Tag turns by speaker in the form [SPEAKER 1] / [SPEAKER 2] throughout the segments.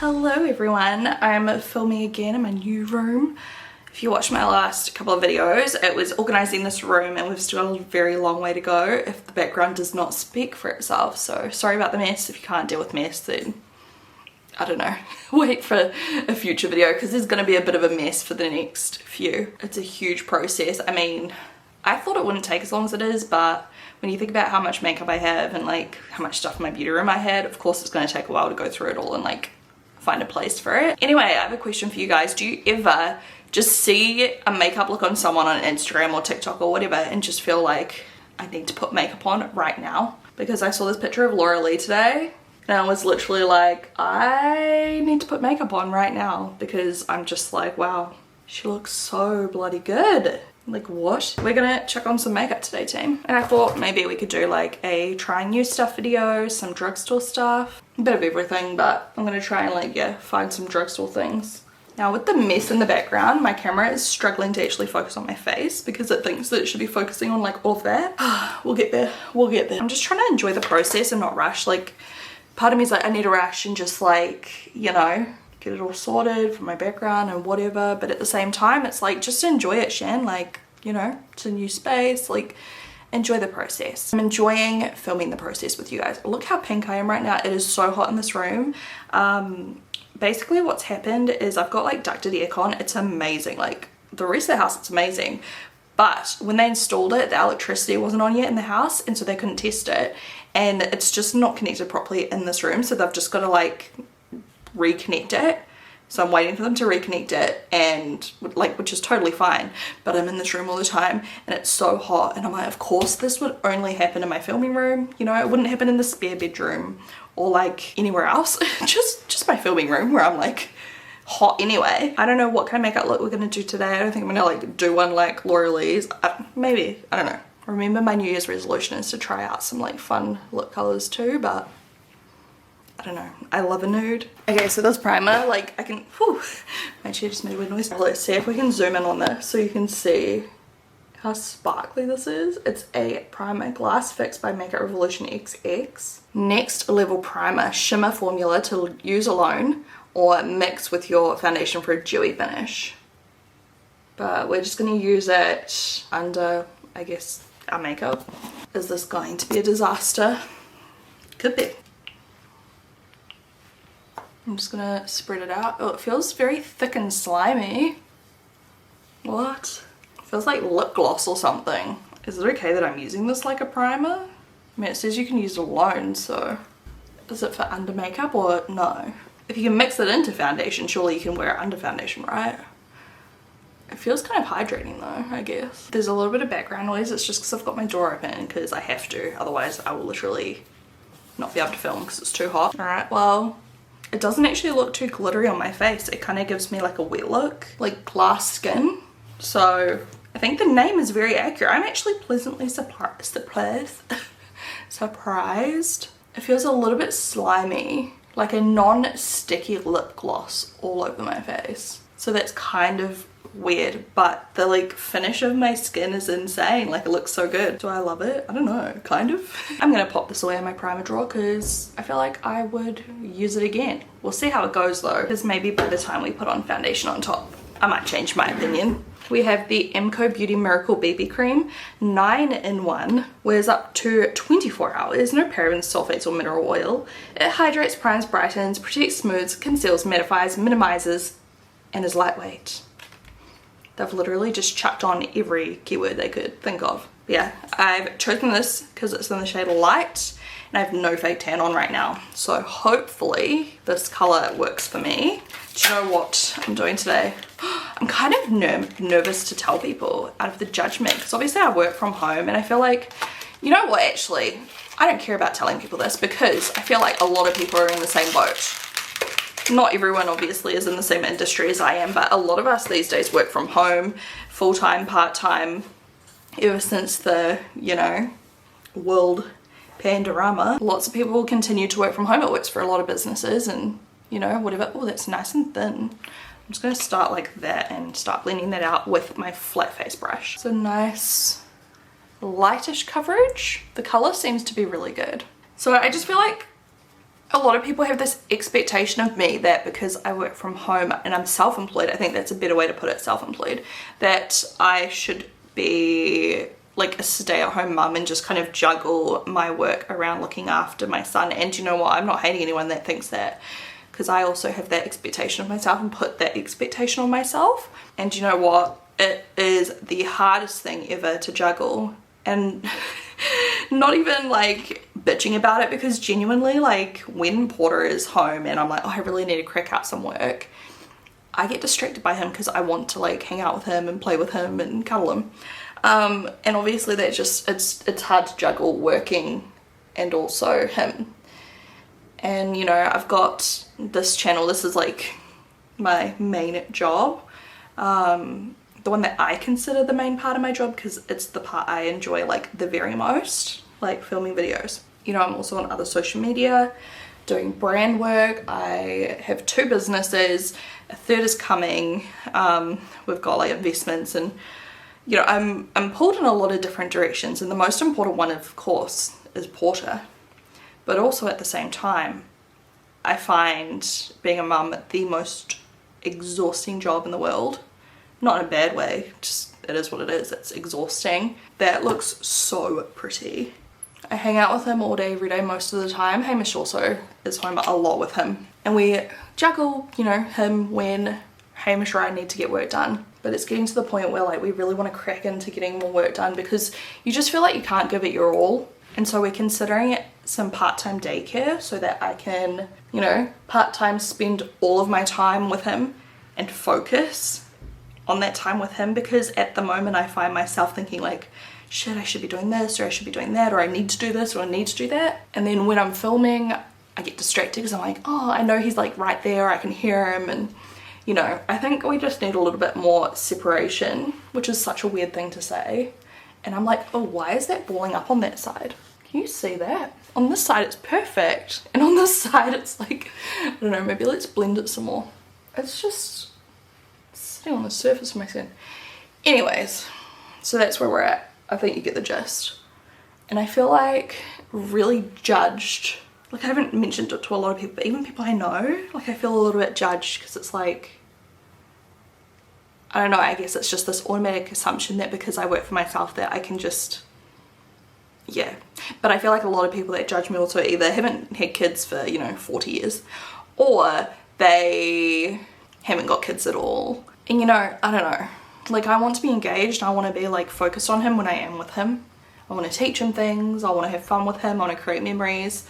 [SPEAKER 1] Hello everyone, I'm filming again in my new room. If you watched my last couple of videos, it was organising this room and we've still got a very long way to go if the background does not speak for itself. So sorry about the mess. If you can't deal with mess, then I don't know, wait for a future video because there's going to be a bit of a mess for the next few. It's a huge process. I mean, I thought it wouldn't take as long as it is, but when you think about how much makeup I have and like how much stuff in my beauty room I had, of course it's going to take a while to go through it all and like find a place for it. Anyway, I have a question for you guys. Do you ever just see a makeup look on someone on Instagram or TikTok or whatever and just feel like I need to put makeup on right now? Because I saw this picture of Laura Lee today and I was literally like, I need to put makeup on right now because I'm just like, wow, she looks so bloody good. Like what? We're gonna check on some makeup today, team. And I thought maybe we could do like a trying new stuff video, some drugstore stuff, a bit of everything, but I'm gonna try and like, yeah, find some drugstore things. Now with the mess in the background, my camera is struggling to actually focus on my face because it thinks that it should be focusing on like all of that. We'll get there, we'll get there. I'm just trying to enjoy the process and not rush. Like part of me is like, I need to rush and just like, you know, get it all sorted for my background and whatever, but at the same time it's like, just enjoy it, Shan. Like, you know, it's a new space, like enjoy the process. I'm enjoying filming the process with you guys. Look how pink I am right now. It is so hot in this room. Basically what's happened is I've got like ducted aircon. It's amazing. Like the rest of the house, it's amazing, but when they installed it, the electricity wasn't on yet in the house and so they couldn't test it, and it's just not connected properly in this room, so they've just got to like reconnect it. So I'm waiting for them to reconnect it, and like, which is totally fine, but I'm in this room all the time and it's so hot and I'm like, of course this would only happen in my filming room, you know, it wouldn't happen in the spare bedroom or like anywhere else. just my filming room where I'm like hot anyway. I don't know what kind of makeup look we're gonna do today. I don't think I'm gonna like do one like Laura Lee's. Maybe, I don't know. Remember my New Year's resolution is to try out some like fun lip colors too, but I don't know, I love a nude. Okay, so this primer, like I can, whew, my chair just made a weird noise. Let's see if we can zoom in on this so you can see how sparkly this is. It's a primer, Glass Fix by Makeup Revolution XX. Next Level Primer, shimmer formula to use alone or mix with your foundation for a dewy finish. But we're just gonna use it under, I guess, our makeup. Is this going to be a disaster? Could be. I'm just gonna spread it out. Oh, it feels very thick and slimy. What? It feels like lip gloss or something. Is it okay that I'm using this like a primer? I mean, it says you can use it alone, so is it for under makeup or no? If you can mix it into foundation, surely you can wear it under foundation, right? It feels kind of hydrating though, I guess. There's a little bit of background noise. It's just because I've got my door open because I have to. Otherwise, I will literally not be able to film because it's too hot. All right, well, it doesn't actually look too glittery on my face. It kind of gives me like a wet look, like glass skin. So I think the name is very accurate. I'm actually pleasantly surprised. It feels a little bit slimy, like a non-sticky lip gloss all over my face. So that's kind of weird, but the like finish of my skin is insane. Like it looks so good. Do I love it? I don't know, kind of. I'm gonna pop this away in my primer drawer because I feel like I would use it again. We'll see how it goes though, because maybe by the time we put on foundation on top I might change my opinion. We have the Emco Beauty Miracle BB Cream, 9-in-1, wears up to 24 hours, no parabens, sulfates or mineral oil. It hydrates, primes, brightens, protects, smooths, conceals, mattifies, minimizes, and is lightweight. They've literally just chucked on every keyword they could think of. Yeah, I've chosen this because it's in the shade Light and I have no fake tan on right now. So hopefully this color works for me. Do you know what I'm doing today? I'm kind of nervous to tell people out of the judgment because obviously I work from home and I feel like, you know what, actually, I don't care about telling people this because I feel like a lot of people are in the same boat. Not everyone obviously is in the same industry as I am, but a lot of us these days work from home, full-time, part-time, ever since the, you know, world pandorama. Lots of people continue to work from home. It works for a lot of businesses and, you know, whatever. Oh, that's nice and thin. I'm just going to start like that and start blending that out with my flat face brush. So nice lightish coverage. The color seems to be really good. So I just feel like a lot of people have this expectation of me that because I work from home and I'm self-employed, I think that's a better way to put it, self-employed, that I should be like a stay-at-home mum and just kind of juggle my work around looking after my son. And you know what, I'm not hating anyone that thinks that, because I also have that expectation of myself and put that expectation on myself. And you know what, it is the hardest thing ever to juggle. And not even like bitching about it, because genuinely, like when Porter is home and I'm like, oh, I really need to crack out some work, I get distracted by him because I want to like hang out with him and play with him and cuddle him. And obviously that just, it's hard to juggle working and also him. And you know, I've got this channel, this is like my main job, the one that I consider the main part of my job, because it's the part I enjoy like the very most, like filming videos. You know, I'm also on other social media doing brand work. I have 2 businesses, a 3rd is coming. We've got like investments, and you know, I'm pulled in a lot of different directions, and the most important one of course is Porter. But also at the same time, I find being a mum the most exhausting job in the world. Not in a bad way, just it is what it is, it's exhausting. That looks so pretty. I hang out with him all day, every day, most of the time. Hamish also is home a lot with him. And we juggle, you know, him when Hamish or I need to get work done. But it's getting to the point where like we really want to crack into getting more work done, because you just feel like you can't give it your all. And so we're considering some part-time daycare so that I can, you know, part-time spend all of my time with him and focus on that time with him. Because at the moment I find myself thinking like, shit, I should be doing this, or I should be doing that, or I need to do this, or I need to do that. And then when I'm filming, I get distracted because I'm like, oh, I know he's like right there, I can hear him. And you know, I think we just need a little bit more separation, which is such a weird thing to say. And I'm like, oh, why is that balling up on that side? Can you see that? On this side it's perfect, and on this side it's like, I don't know, maybe let's blend it some more. It's just sitting on the surface of my skin. Anyways, so that's where we're at. I think you get the gist. And I feel like really judged. Like, I haven't mentioned it to a lot of people, but even people I know, like I feel a little bit judged, because it's like, I don't know, I guess it's just this automatic assumption that because I work for myself that I can just, yeah. But I feel like a lot of people that judge me also either haven't had kids for, you know, 40 years, or they haven't got kids at all. And you know, I don't know, like I want to be engaged, I want to be like focused on him when I am with him. I want to teach him things, I want to have fun with him, I want to create memories.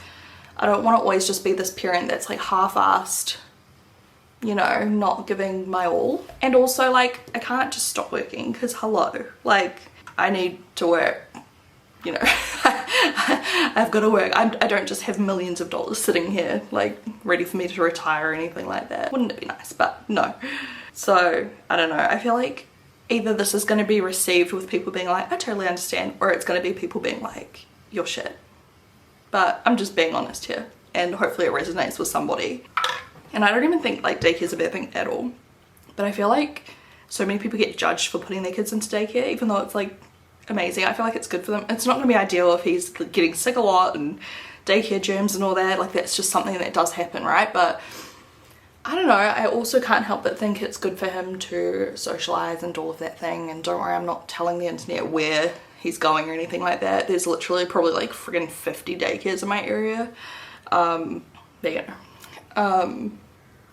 [SPEAKER 1] I don't want to always just be this parent that's like half-assed, you know, not giving my all. And also like, I can't just stop working, because hello, like I need to work, you know. I've got to work. I don't just have millions of dollars sitting here like ready for me to retire or anything like that. Wouldn't it be nice? But no. So I don't know, I feel like either this is going to be received with people being like, I totally understand, or it's going to be people being like, you're shit. But I'm just being honest here, and hopefully it resonates with somebody. And I don't even think like daycare is a bad thing at all, but I feel like so many people get judged for putting their kids into daycare, even though it's like amazing. I feel like it's good for them. It's not going to be ideal if he's getting sick a lot and daycare germs and all that, like that's just something that does happen, right? But I don't know, I also can't help but think it's good for him to socialise and all of that thing. And don't worry, I'm not telling the internet where he's going or anything like that. There's literally probably like friggin' 50 daycares in my area. But yeah,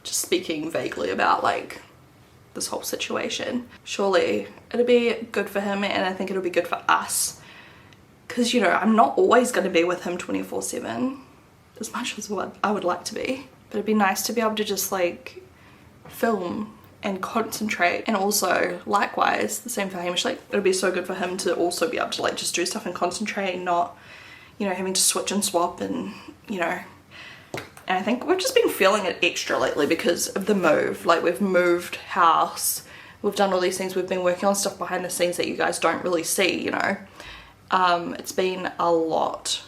[SPEAKER 1] just speaking vaguely about like this whole situation. Surely it'll be good for him, and I think it'll be good for us. Because, you know, I'm not always going to be with him 24/7 as much as what I would like to be. But it'd be nice to be able to just like film and concentrate. And also likewise the same for Hamish, like it'll be so good for him to also be able to like just do stuff and concentrate, and not, you know, having to switch and swap. And you know, and I think we've just been feeling it extra lately because of the move. Like we've moved house, we've done all these things, we've been working on stuff behind the scenes that you guys don't really see, you know. It's been a lot.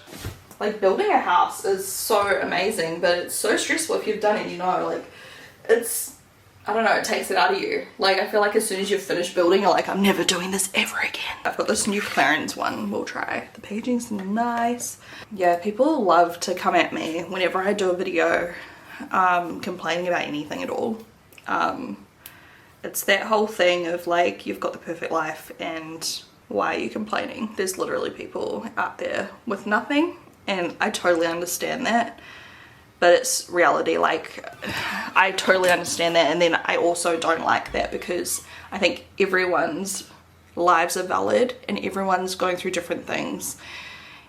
[SPEAKER 1] Like building a house is so amazing, but it's so stressful if you've done it, you know. Like it's I don't know, it takes it out of you. Like, I feel like as soon as you've finished building, you're like, I'm never doing this ever again. I've got this new Clarins one we'll try. The packaging's nice. Yeah, people love to come at me whenever I do a video complaining about anything at all. It's that whole thing of like, you've got the perfect life and why are you complaining? There's literally people out there with nothing, and I totally understand that. But it's reality. Like, I totally understand that, and then I also don't like that because I think everyone's lives are valid and everyone's going through different things.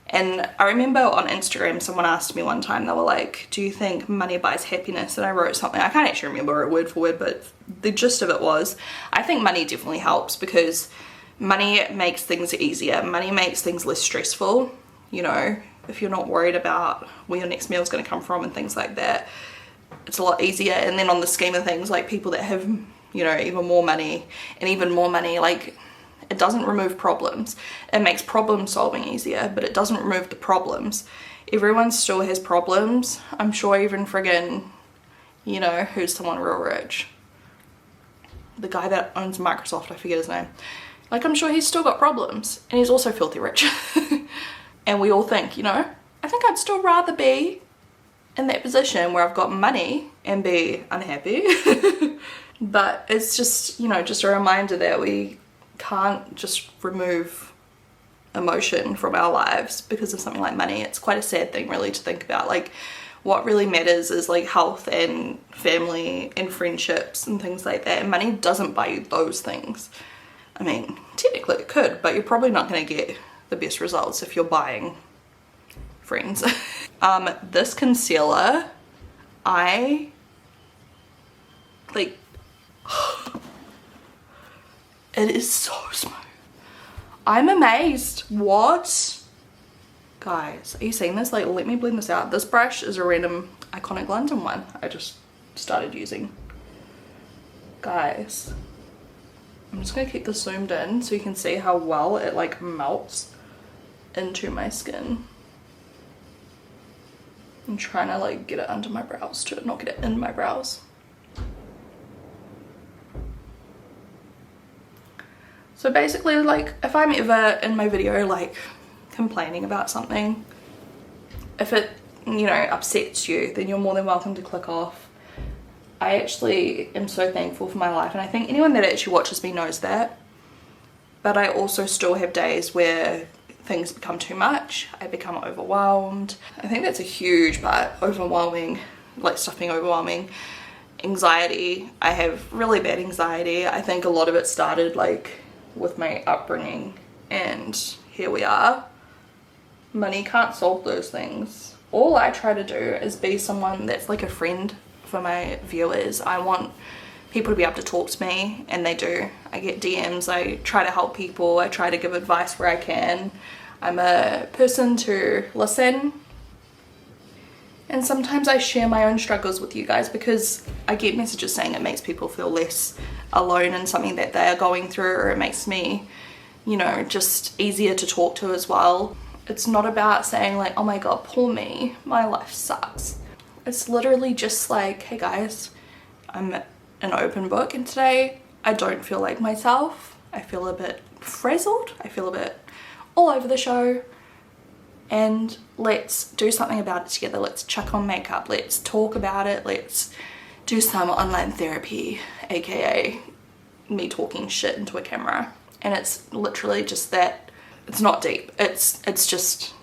[SPEAKER 1] And I remember on Instagram someone asked me one time, they were like, do you think money buys happiness? And I wrote something, I can't actually remember it word for word, but the gist of it was, I think money definitely helps because money makes things easier. Money makes things less stressful, you know. If you're not worried about where your next meal is going to come from and things like that, it's a lot easier. And then on the scheme of things, like people that have, you know, even more money, like, it doesn't remove problems. It makes problem solving easier, but it doesn't remove the problems. Everyone still has problems. I'm sure even friggin', you know, who's someone real rich? The guy that owns Microsoft, I forget his name. Like, I'm sure he's still got problems, and he's also filthy rich. And we all think, you know, I think I'd still rather be in that position where I've got money and be unhappy. But it's just, you know, just a reminder that we can't just remove emotion from our lives because of something like money. It's quite a sad thing really to think about. Like, what really matters is like health and family and friendships and things like that. And money doesn't buy you those things. I mean, technically it could, but you're probably not going to get the best results if you're buying friends. This concealer, I like, it is so smooth. I'm amazed. What? Guys, are you seeing this? Like, let me blend this out. This brush is a random Iconic London one I just started using. Guys, I'm just gonna keep this zoomed in so you can see how well it like melts into my skin. I'm trying to like get it under my brows too, not get it in my brows. So basically, like, if I'm ever in my video like complaining about something, if it, you know, upsets you, then you're more than welcome to click off. I actually am so thankful for my life, and I think anyone that actually watches me knows that. But I also still have days where things become too much. I become overwhelmed. I think that's a huge part. Overwhelming, like stuff being overwhelming. Anxiety. I have really bad anxiety. I think a lot of it started like with my upbringing, and here we are. Money can't solve those things. All I try to do is be someone that's like a friend for my viewers. I want people to be able to talk to me, and they do. I get DMs, I try to help people, I try to give advice where I can. I'm a person to listen, and sometimes I share my own struggles with you guys because I get messages saying it makes people feel less alone in something that they are going through, or it makes me, you know, just easier to talk to as well. It's not about saying like, oh my god, poor me, my life sucks. It's literally just like, hey guys, I'm an open book, and today I don't feel like myself. I feel a bit frazzled, I feel a bit all over the show, and let's do something about it together. Let's chuck on makeup, let's talk about it, let's do some online therapy, aka me talking shit into a camera. And it's literally just that. It's not deep, it's just,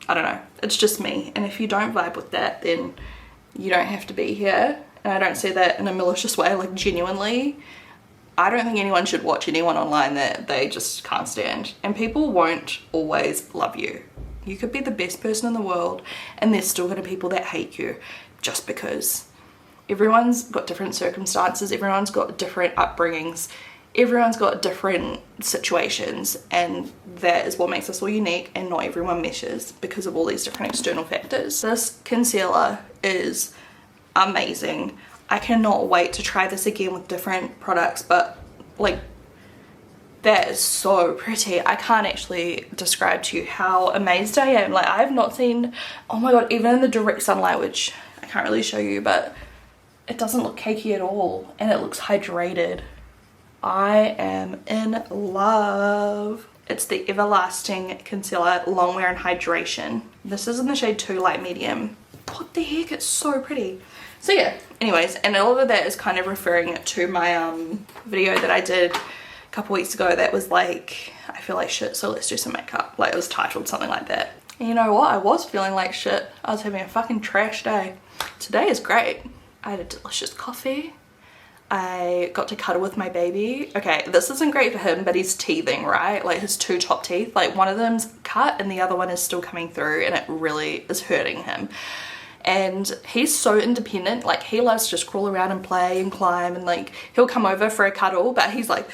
[SPEAKER 1] I don't know, it's just me. And if you don't vibe with that, then you don't have to be here. And I don't say that in a malicious way, like genuinely. I don't think anyone should watch anyone online that they just can't stand. And people won't always love you. You could be the best person in the world and there's still gonna be people that hate you just because. Everyone's got different circumstances, everyone's got different upbringings, everyone's got different situations, and that is what makes us all unique, and not everyone meshes because of all these different external factors. This concealer is amazing. I cannot wait to try this again with different products, but like, that is so pretty. I can't actually describe to you how amazed I am. Like, I have not seen, oh my god, even in the direct sunlight, which I can't really show you, but it doesn't look cakey at all and it looks hydrated. I am in love. It's the Everlasting Concealer Long Wear and Hydration. This is in the shade 2 Light Medium. What the heck, it's so pretty. So yeah, anyways, and all of that is kind of referring to my video that I did a couple weeks ago that was like, I feel like shit, so let's do some makeup. Like, it was titled something like that. And you know what, I was feeling like shit. I was having a fucking trash day. Today is great. I had a delicious coffee. I got to cuddle with my baby. Okay, this isn't great for him, but he's teething, right? Like, his 2 top teeth, like one of them's cut and the other one is still coming through, and it really is hurting him. And he's so independent, like he loves to just crawl around and play and climb, and like he'll come over for a cuddle, but he'll like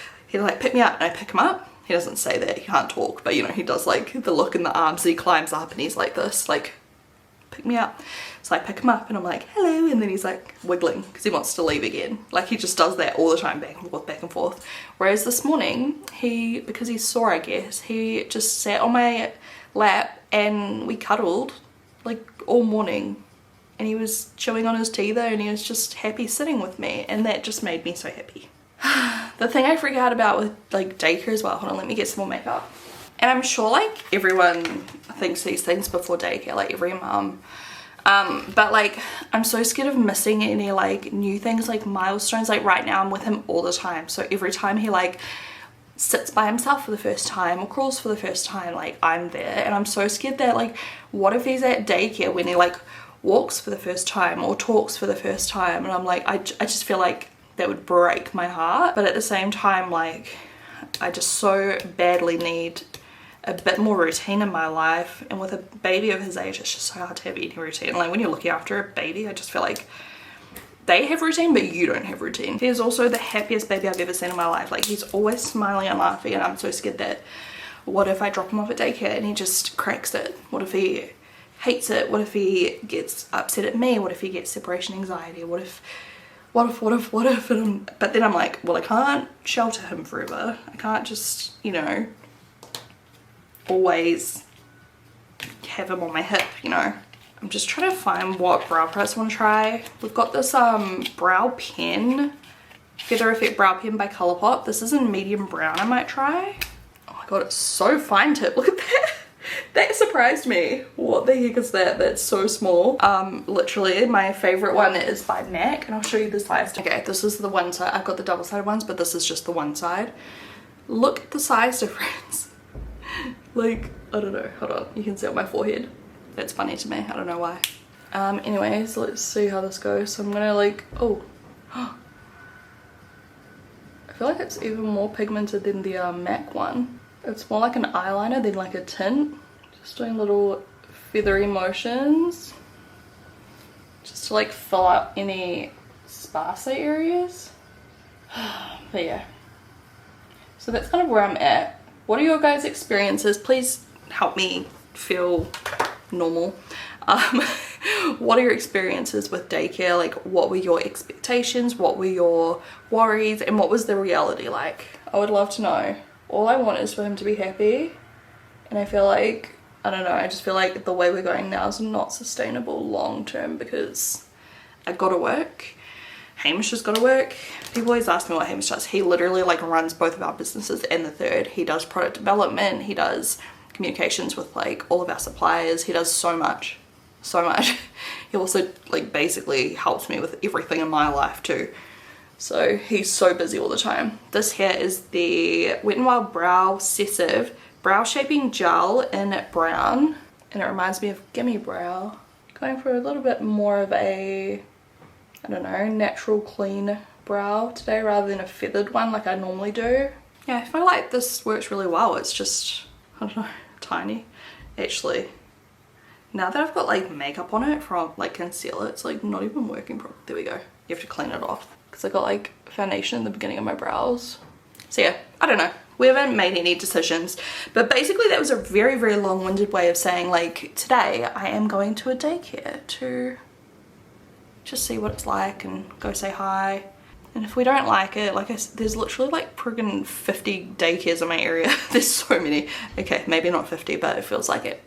[SPEAKER 1] pick me up and I pick him up. He doesn't say that, he can't talk, but you know, he does like the look in the arms, and he climbs up and he's like this, like, pick me up. So I pick him up and I'm like, hello, and then he's like wiggling because he wants to leave again. Like, he just does that all the time, back and forth, back and forth. Whereas this morning, because he's sore, I guess, he just sat on my lap and we cuddled like all morning. And he was chewing on his teether and he was just happy sitting with me, and that just made me so happy. The thing I freak out about with like daycare as well, hold on, let me get some more makeup. And I'm sure like everyone thinks these things before daycare, like every mum. But like, I'm so scared of missing any like new things, like milestones. Like right now I'm with him all the time. So every time he like sits by himself for the first time or crawls for the first time, like I'm there. And I'm so scared that like, what if he's at daycare when he like walks for the first time or talks for the first time, and I'm like, I just feel like that would break my heart. But at the same time, like, I just so badly need a bit more routine in my life, and with a baby of his age it's just so hard to have any routine. Like, when you're looking after a baby, I just feel like they have routine but you don't have routine. He's also the happiest baby I've ever seen in my life. Like, he's always smiling and laughing, and I'm so scared that what if I drop him off at daycare and he just cracks it? What if he hates it? What if he gets upset at me? What if he gets separation anxiety? What if? But then I'm like, well, I can't shelter him forever. I can't just, you know, always have him on my hip, you know. I'm just trying to find what brow products I want to try. We've got this brow pen, Feather Effect brow pen by Colourpop. This is in medium brown. I might try. Oh my god, it's so fine tip. Look at that. That surprised me. What the heck is that? That's so small. Literally my favorite one is by MAC, and I'll show you the size. Okay, this is the one side. I've got the double-sided ones, but this is just the one side. Look at the size difference. Like, I don't know, hold on, you can see on my forehead. That's funny to me, I don't know why. Anyways, let's see how this goes. So I'm gonna like, oh, I feel like it's even more pigmented than the MAC one. It's more like an eyeliner than like a tint. Just doing little feathery motions just to like fill out any sparser areas. But yeah, so that's kind of where I'm at. What are your guys' experiences? Please help me feel normal. What are your experiences with daycare? Like, what were your expectations? What were your worries? And what was the reality like? I would love to know. All I want is for him to be happy, and I feel like, I don't know, I just feel like the way we're going now is not sustainable long term, because I gotta work, Hamish has gotta work. People always ask me what Hamish does. He literally like runs both of our businesses and the third. He does product development, he does communications with like all of our suppliers, he does so much. He also like basically helps me with everything in my life too. So he's so busy all the time. This here is the Wet n Wild Brow Obsessive Brow Shaping Gel in brown. And it reminds me of Gimme Brow. Going for a little bit more of a, I don't know, natural clean brow today rather than a feathered one like I normally do. Yeah, I feel like this works really well. It's just, I don't know, tiny. Actually, now that I've got like makeup on it from like concealer, it's like not even working properly. There we go. You have to clean it off, because I got like foundation in the beginning of my brows. So yeah, I don't know. We haven't made any decisions, but basically that was a very, very long-winded way of saying like, today I am going to a daycare to just see what it's like and go say hi. And if we don't like it, like I said, there's literally like friggin' 50 daycares in my area. There's so many. Okay, maybe not 50, but it feels like it.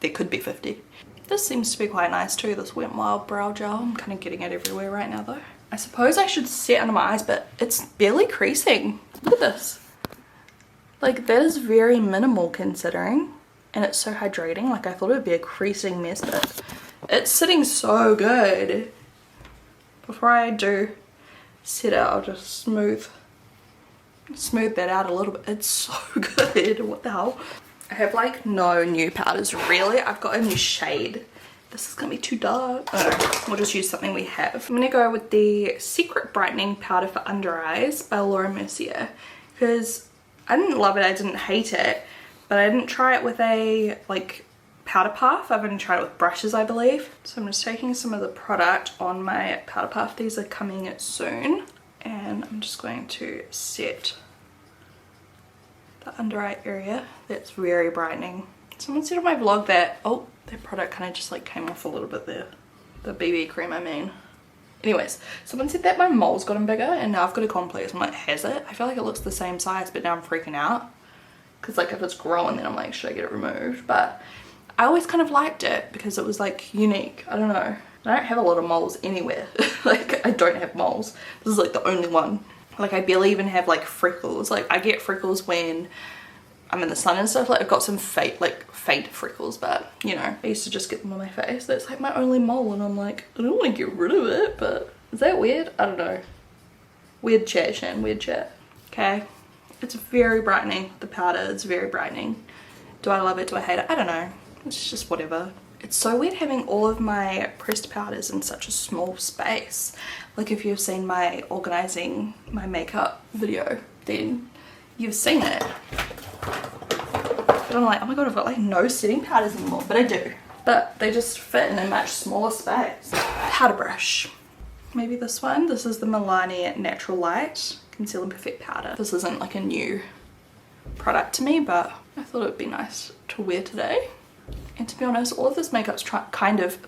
[SPEAKER 1] There could be 50. This seems to be quite nice too, this Wet n Wild brow gel. I'm kind of getting it everywhere right now though. I suppose I should set under my eyes, but it's barely creasing. Look at this. Like, that is very minimal considering, and it's so hydrating. Like, I thought it would be a creasing mess, but it's sitting so good. Before I do set it, I'll just smooth that out a little bit. It's so good. What the hell? I have like no new powders really. I've got a new shade. This is gonna be too dark. Oh, we'll just use something we have. I'm gonna go with the Secret Brightening Powder for Under Eyes by Laura Mercier, because I didn't love it, I didn't hate it, but I didn't try it with a like powder puff. I've only tried it with brushes, I believe. So I'm just taking some of the product on my powder puff. These are coming soon, and I'm just going to set the under eye area. That's very brightening. Someone said on my vlog that, oh, that product kind of just like came off a little bit there. The BB cream, I mean. Anyways, someone said that my mole's gotten bigger, and now I've got a complex. I'm like, has it? I feel like it looks the same size, but now I'm freaking out. Because like if it's growing, then I'm like, should I get it removed? But I always kind of liked it because it was like unique. I don't know. I don't have a lot of moles anywhere. Like, I don't have moles. This is like the only one. Like, I barely even have like freckles. Like, I get freckles when I'm in the sun and stuff. Like, I've got some faint freckles, but you know, I used to just get them on my face. That's like my only mole, and I'm like, I don't want to get rid of it, but is that weird? I don't know. Weird chat, Shan, weird chat. Okay, it's very brightening. The powder is very brightening. Do I love it? Do I hate it? I don't know. It's just whatever. It's so weird having all of my pressed powders in such a small space. Like, if you've seen my organizing my makeup video, then you've seen it. But I'm like, oh my god, I've got like no setting powders anymore. But I do. But they just fit in a much smaller space. Powder brush. Maybe this one. This is the Milani Natural Light Conceal and Perfect Powder. This isn't like a new product to me, but I thought it would be nice to wear today. And to be honest, all of this makeup's kind of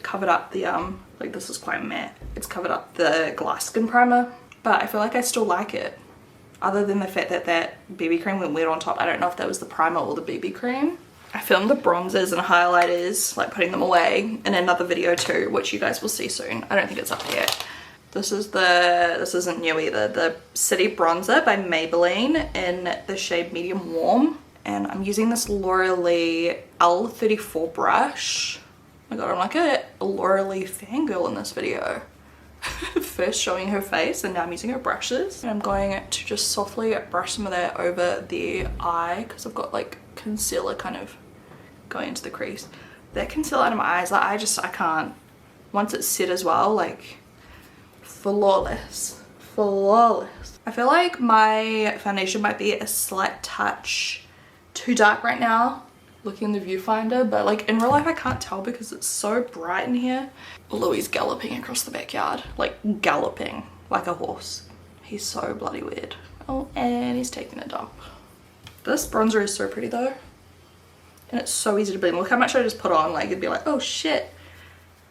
[SPEAKER 1] covered up the, like, this is quite matte. It's covered up the glass skin primer, but I feel like I still like it. Other than the fact that that BB cream went wet on top. I don't know if that was the primer or the BB cream. I filmed the bronzers and highlighters, like putting them away, in another video too, which you guys will see soon. I don't think it's up yet. This isn't new either. The City Bronzer by Maybelline in the shade Medium Warm. And I'm using this Laura L34 brush. Oh my god, I'm like a Laura fangirl in this video. First showing her face, and now I'm using her brushes. And I'm going to just softly brush some of that over the eye, because I've got like concealer kind of going into the crease. That concealer under my eyes, like I can't. Once it's set as well, like flawless. Flawless. I feel like my foundation might be a slight touch too dark right now looking in the viewfinder, but like in real life I can't tell because it's so bright in here. Louis galloping across the backyard, like galloping like a horse. He's so bloody weird. Oh, and he's taking a dump. This bronzer is so pretty though, and it's so easy to blend. Look how much I just put on, like it'd be like, oh shit.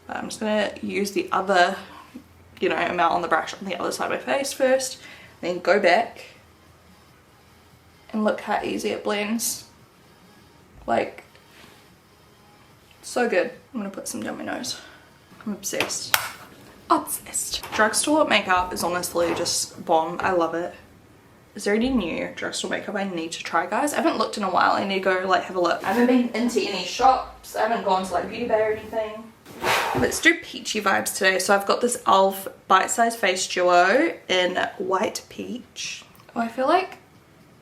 [SPEAKER 1] I'm just gonna use the other, you know, amount on the brush on the other side of my face first, then go back. And look how easy it blends. Like, so good. I'm gonna put some down my nose. I'm obsessed. Obsessed. Drugstore makeup is honestly just bomb. I love it. Is there any new drugstore makeup I need to try, guys? I haven't looked in a while. I need to go like have a look. I haven't been into any shops. I haven't gone to like Beauty Bay or anything. Let's do peachy vibes today. So I've got this e.l.f. Bite Size Face Duo in White Peach. Oh, I feel like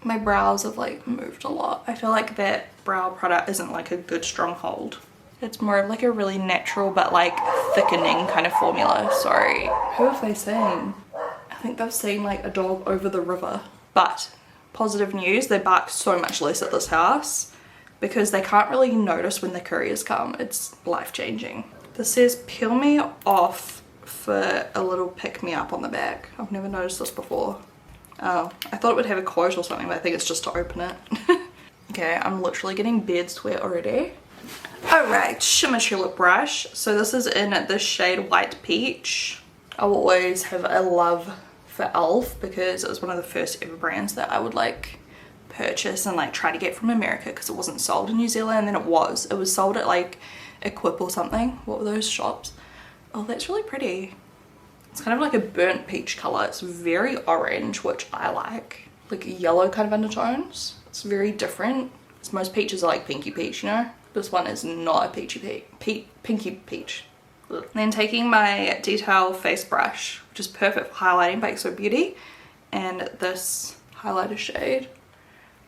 [SPEAKER 1] my brows have like moved a lot. I feel like that brow product isn't like a good strong hold. It's more of like a really natural but like thickening kind of formula. Sorry. Who have they seen? I think they've seen like a dog over the river. But positive news, they bark so much less at this house because they can't really notice when the couriers come. It's life-changing. This says peel me off for a little pick me up on the back. I've never noticed this before. Oh, I thought it would have a quote or something, but I think it's just to open it. Okay, I'm literally getting beard sweat already. Alright, shimmer tulip brush. So this is in the shade White Peach. I will always have a love for e.l.f. because it was one of the first ever brands that I would like purchase and like try to get from America because it wasn't sold in New Zealand. And then it was sold at like Equip or something. What were those shops? Oh, that's really pretty. It's kind of like a burnt peach colour. It's very orange, which I like yellow kind of undertones. It's very different. Most peaches are like pinky peach, you know? This one is not a peachy pinky peach. Ugh. Then taking my detail face brush, which is perfect for highlighting by XO Beauty, and this highlighter shade.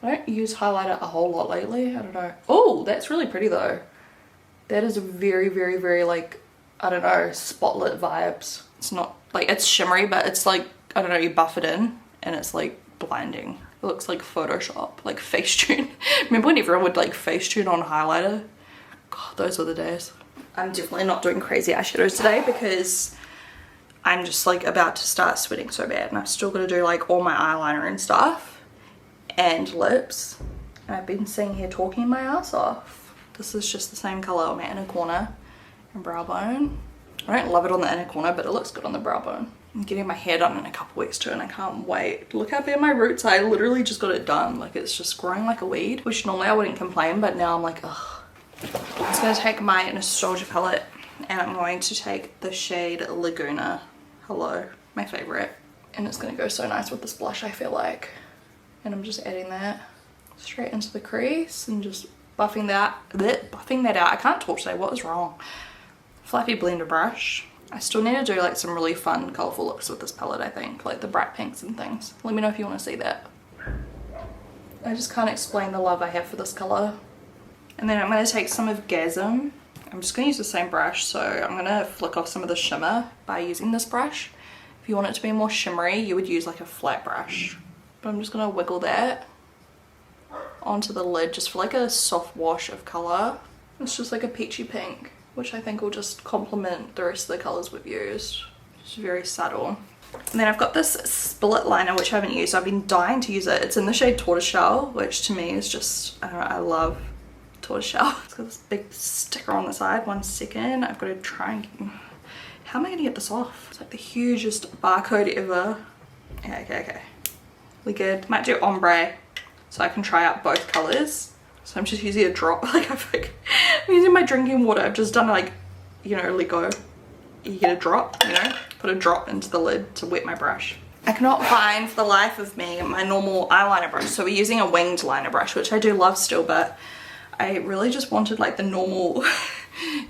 [SPEAKER 1] I don't use highlighter a whole lot lately. I don't know. Oh, that's really pretty though. That is a very, very, very like, I don't know, spotlit vibes. It's not like, it's shimmery, but it's like, I don't know, you buff it in and it's like blinding. It looks like Photoshop, like Facetune. Remember when everyone would like Facetune on highlighter? God, those were the days. I'm definitely not doing crazy eyeshadows today because I'm just like about to start sweating so bad, and I've still got to do like all my eyeliner and stuff and lips. And I've been sitting here talking my ass off. This is just the same colour on my inner corner and brow bone. I don't love it on the inner corner, but it looks good on the brow bone. I'm getting my hair done in a couple weeks too, and I can't wait. Look how bad my roots are. I literally just got it done. Like, it's just growing like a weed, which normally I wouldn't complain, but now I'm like, ugh. I'm just going to take my Nostalgia palette, and I'm going to take the shade Laguna. Hello, my favourite. And it's going to go so nice with this blush, I feel like. And I'm just adding that straight into the crease and just buffing that out. I can't talk today, what is wrong? Fluffy blender brush. I still need to do like some really fun colourful looks with this palette, I think, like the bright pinks and things. Let me know if you want to see that. I just can't explain the love I have for this colour. And then I'm going to take some of Gasm. I'm just going to use the same brush, so I'm going to flick off some of the shimmer by using this brush. If you want it to be more shimmery, you would use like a flat brush. But I'm just going to wiggle that onto the lid just for like a soft wash of colour. It's just like a peachy pink, which I think will just complement the rest of the colours we've used. It's very subtle. And then I've got this split liner, which I haven't used. I've been dying to use it. It's in the shade Tortoiseshell, which to me is just, I don't know, I love Tortoiseshell. It's got this big sticker on the side. 1 second. I've got to try and... How am I going to get this off? It's like the hugest barcode ever. Okay. We good. Might do ombre so I can try out both colours. So I'm just using a drop. I'm using my drinking water. I've just done like, you know, let go. You get a drop, you know, put a drop into the lid to wet my brush. I cannot find for the life of me my normal eyeliner brush. So we're using a winged liner brush, which I do love still, but I really just wanted like the normal,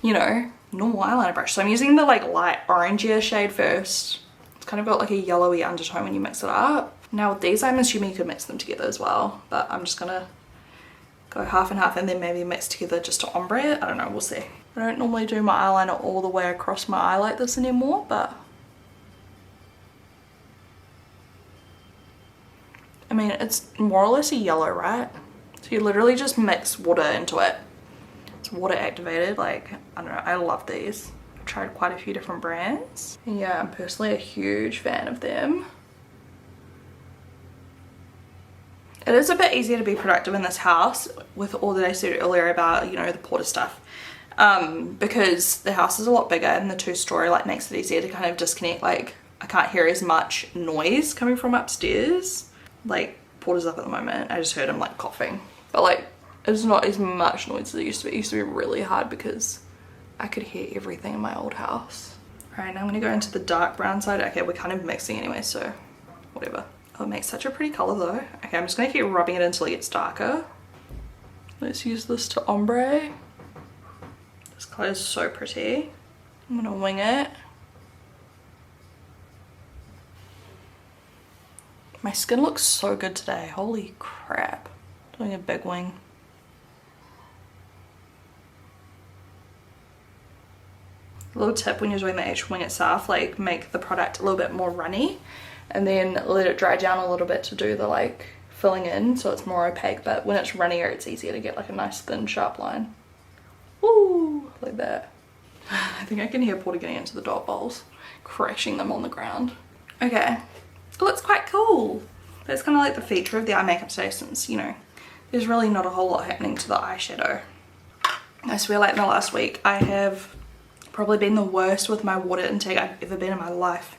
[SPEAKER 1] you know, normal eyeliner brush. So I'm using the like light orangier shade first. It's kind of got like a yellowy undertone when you mix it up. Now with these, I'm assuming you could mix them together as well, but I'm just gonna go half and half and then maybe mix together just to ombre it. I don't know, we'll see. I don't normally do my eyeliner all the way across my eye like this anymore, but I mean, it's more or less a yellow, right? So you literally just mix water into it. It's water activated. Like, I don't know, I love these. I've tried quite a few different brands. And yeah, I'm personally a huge fan of them. It is a bit easier to be productive in this house with all that I said earlier about, you know, the porter stuff. Because the house is a lot bigger and the 2-story like makes it easier to kind of disconnect. Like, I can't hear as much noise coming from upstairs. Like, Porter's up at the moment. I just heard him like coughing. But like, it's not as much noise as it used to be. It used to be really hard because I could hear everything in my old house. Alright, now I'm going to go into the dark brown side. Okay, we're kind of mixing anyway, so whatever. Oh, it makes such a pretty colour though. Okay, I'm just going to keep rubbing it until it gets darker. Let's use this to ombre. This colour is so pretty. I'm going to wing it. My skin looks so good today. Holy crap. Doing a big wing. A little tip when you're doing the actual wing itself, like make the product a little bit more runny and then let it dry down a little bit to do the like filling in so it's more opaque, but when it's runnier it's easier to get like a nice thin sharp line. Ooh, like that. I think I can hear Porter getting into the dog bowls, crashing them on the ground. Okay, it looks quite cool. That's kind of like the feature of the eye makeup today, since, you know, there's really not a whole lot happening to the eyeshadow. I swear, like in the last week I have probably been the worst with my water intake I've ever been in my life.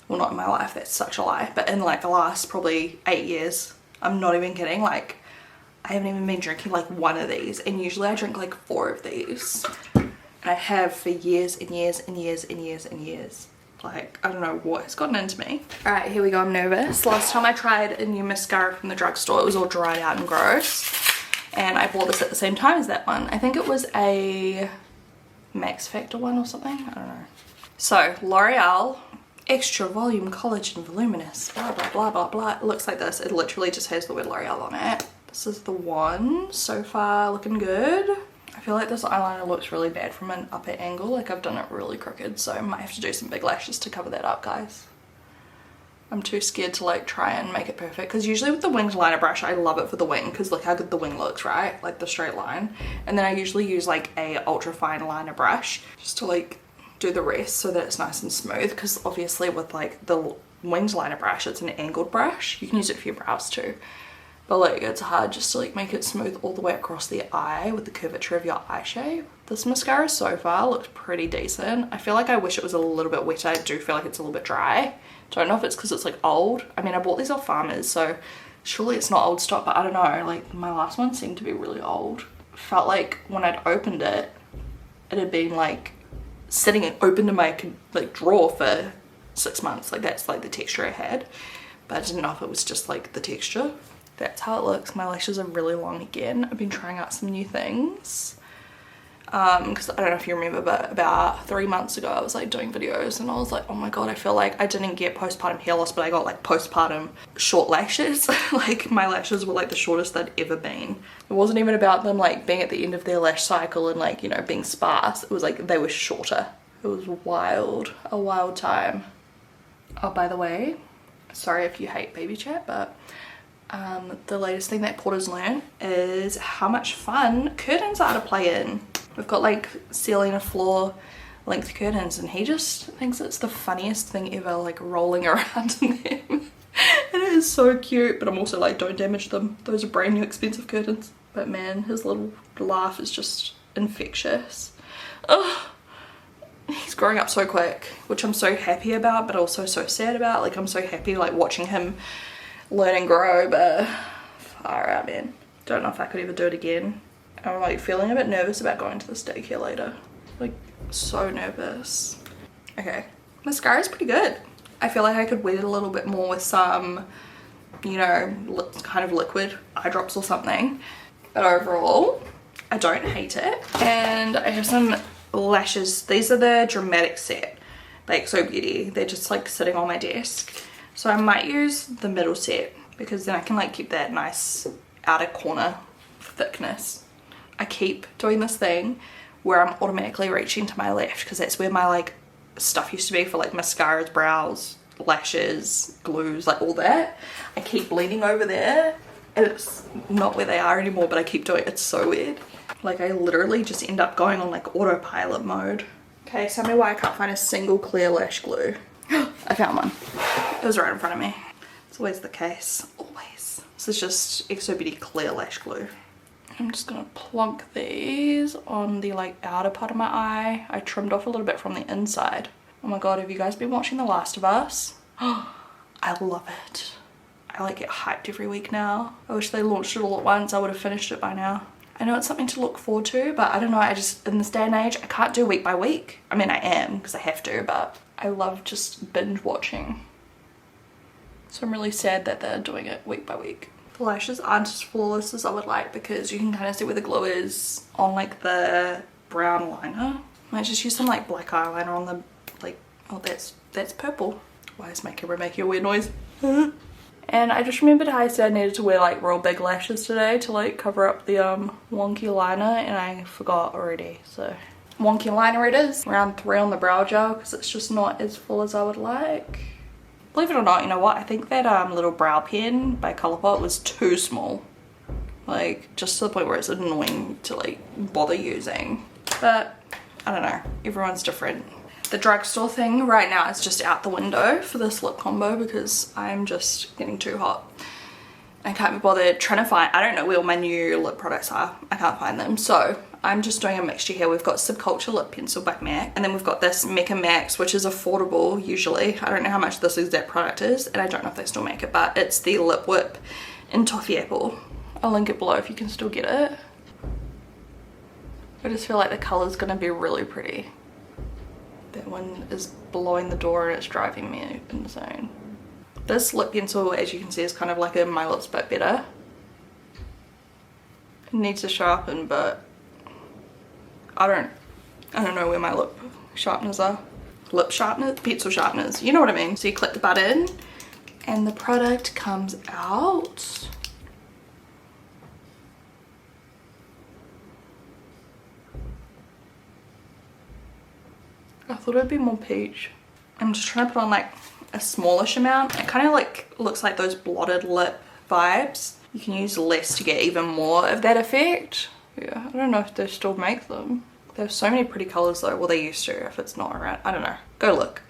[SPEAKER 1] Well, not in my life, that's such a lie, but in like the last probably 8 years. I'm not even kidding. Like, I I haven't even been drinking like one of these, and usually I drink like 4 of these. And I have for years and years and years and years and years. Like, I don't know what has gotten into me. All right, here we go, I'm nervous. Last time I tried a new mascara from the drugstore, it was all dried out and gross. And I bought this at the same time as that one. I think it was a Max Factor one or something, I don't know. So, L'Oreal Extra Volume Collagen Voluminous, blah, blah, blah, blah, blah. It looks like this. It literally just has the word L'Oreal on it. This is the one. So far, looking good. I feel like this eyeliner looks really bad from an upper angle. Like, I've done it really crooked, so I might have to do some big lashes to cover that up, guys. I'm too scared to like try and make it perfect, because usually with the winged liner brush I love it for the wing, because look how good the wing looks, right? Like the straight line. And then I usually use like a ultra fine liner brush just to like do the rest so that it's nice and smooth, because obviously with like the winged liner brush it's an angled brush. You can use it for your brows too, but like it's hard just to like make it smooth all the way across the eye with the curvature of your eye shape. This mascara so far looks pretty decent. I feel like I wish it was a little bit wetter. I do feel like it's a little bit dry. Don't know if it's because it's like old. I mean, I bought these off Farmers, so surely it's not old stock, but I don't know. Like my last one seemed to be really old. Felt like when I'd opened it, it had been like sitting open in my like drawer for 6 months. Like that's like the texture I had, but I didn't know if it was just like the texture. That's how it looks. My lashes are really long again. I've been trying out some new things. Because I don't know if you remember, but about 3 months ago I was like doing videos and I was like, oh my god, I feel like I didn't get postpartum hair loss, but I got like postpartum short lashes. Like my lashes were like the shortest they'd ever been. It wasn't even about them like being at the end of their lash cycle and like, you know, being sparse. It was like they were shorter. It was wild, a wild time. Oh, by the way, sorry if you hate baby chat, but the latest thing that Porter's learned is how much fun curtains are to play in. We've got like ceiling and floor length curtains and he just thinks it's the funniest thing ever, like rolling around in them. And it is so cute, but I'm also like, don't damage them. Those are brand new expensive curtains. But man, his little laugh is just infectious. Ugh. He's growing up so quick, which I'm so happy about, but also so sad about. Like I'm so happy like watching him learn and grow, but far out, man. Don't know if I could ever do it again. I'm like feeling a bit nervous about going to this daycare later. Like so nervous. Okay, mascara is pretty good. I feel like I could wet it a little bit more with some, you know, kind of liquid eye drops or something. But overall, I don't hate it. And I have some lashes. These are the dramatic set. Like so beauty. They're just like sitting on my desk. So I might use the middle set because then I can like keep that nice outer corner thickness. I keep doing this thing where I'm automatically reaching to my left because that's where my like stuff used to be for like mascaras, brows, lashes, glues, like all that. I keep leaning over there and it's not where they are anymore, but I keep doing it. It's so weird. Like I literally just end up going on like autopilot mode. Okay, so tell me why I can't find a single clear lash glue. I found one. It was right in front of me. It's always the case, always. This is just XO Beauty clear lash glue. I'm just gonna plonk these on the like outer part of my eye. I trimmed off a little bit from the inside. Oh my god, have you guys been watching The Last of Us? Oh, I love it. I like get hyped every week now. I wish they launched it all at once. I would have finished it by now. I know it's something to look forward to, but I don't know, I just, in this day and age, I can't do week by week. I mean, I am, because I have to, but I love just binge watching. So I'm really sad that they're doing it week by week. The lashes aren't as flawless as I would like because you can kind of see where the glue is on like the brown liner. I might just use some like black eyeliner on the, like, oh that's purple. Why is my camera making a weird noise? And I just remembered how I said I needed to wear like real big lashes today to like cover up the wonky liner, and I forgot already. So wonky liner it is. Round 3 on the brow gel because it's just not as full as I would like. Believe it or not, you know what? I think that little brow pen by Colourpop was too small. Like just to the point where it's annoying to like bother using. But I don't know. Everyone's different. The drugstore thing right now is just out the window for this lip combo because I'm just getting too hot. I can't be bothered trying to find, I don't know where all my new lip products are. I can't find them. So I'm just doing a mixture here. We've got Subculture Lip Pencil by MAC, and then we've got this Mecca Max, which is affordable usually. I don't know how much this exact product is, and I don't know if they still make it, but it's the Lip Whip in Toffee Apple. I'll link it below if you can still get it. I just feel like the colour's gonna be really pretty. That one is blowing the door and it's driving me insane. This lip pencil, as you can see, is kind of like a My Lips but better. It needs to sharpen, but I don't know where my lip sharpeners are. Lip sharpeners? Pencil sharpeners. You know what I mean. So you click the button and the product comes out. I thought it would be more peach. I'm just trying to put on like a smallish amount. It kind of like looks like those blotted lip vibes. You can use less to get even more of that effect. Yeah, I don't know if they still make them. They have so many pretty colors though. Well, they used to. If it's not around, I don't know. Go look.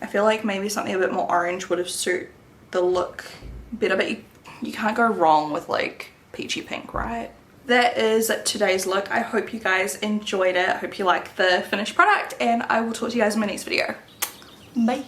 [SPEAKER 1] I feel like maybe something a bit more orange would have suited the look better, but you can't go wrong with like peachy pink, right? That is today's look. I hope you guys enjoyed it. I hope you like the finished product, and I will talk to you guys in my next video. Bye.